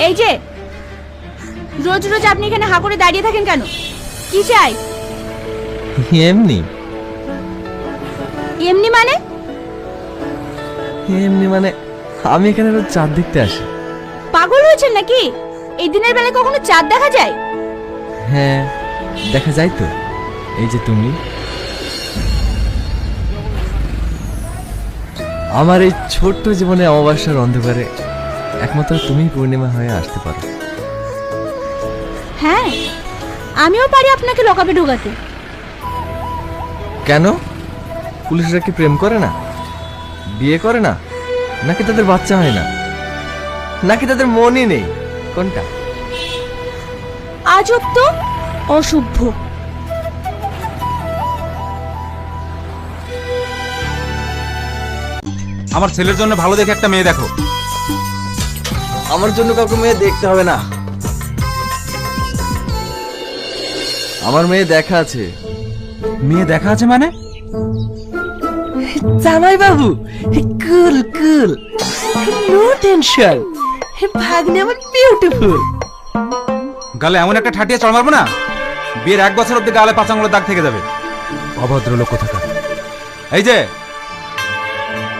এই যে রোজ রোজ আপনি এখানে হা করে দাঁড়িয়ে থাকেন কেন? কি চাই? এমনি এমনি মানে? এমনি মানে আমি এখানে রোজ চাঁদ দেখতে আসি। পাগল হয়েছেন নাকি? এই দিনের বেলায় কখনো চাঁদ দেখা যায়? হ্যাঁ দেখা যায় তো, এই যে তুমি। আমার এই ছোট্ট জীবনে অমাবস্যার অন্ধকারে একমাত্র তুমিই পূর্ণিমা হয়ে আসতে পারো। হ্যাঁ, আমিও পারি আপনাকে লকাপে ঢোকাতে। কেন? পুলিশরা কি প্রেম করে না, বিয়ে করে না, নাকি তাদের বাচ্চা হয় না, নাকি তাদের মনই নেই? কোনটা? আজব তো, অসভ্য। আমার ছেলের জন্য ভালো দেখে একটা মেয়ে দেখো। আমার জন্য কাউকে মেয়ে দেখতে হবে না, আমার মেয়ে দেখা আছে। মেয়ে দেখা আছে মানে? জামাই বাবু, কুল কুল, নো টেনশন, ভাগ্নে আমার বিউটিফুল। গালে এমন একটা ঠাটিয়ে চড় মারবো না, বিয়ের 1 বছর অব্দি গালে 5 আঙুলের দাগ থেকে যাবে। অভদ্র লোক কোথাকার। এই যে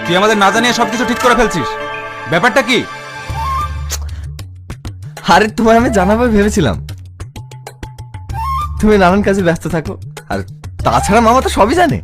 তুই আমাদের না জানিয়ে সবকিছু ঠিক করে ফেলছিস, ব্যাপারটা কি? আরে তোমায় আমি জানাবো ভেবেছিলাম, তুমি নানান কাজে ব্যস্ত থাকো, আর তাছাড়া মামা তো সবই জানে।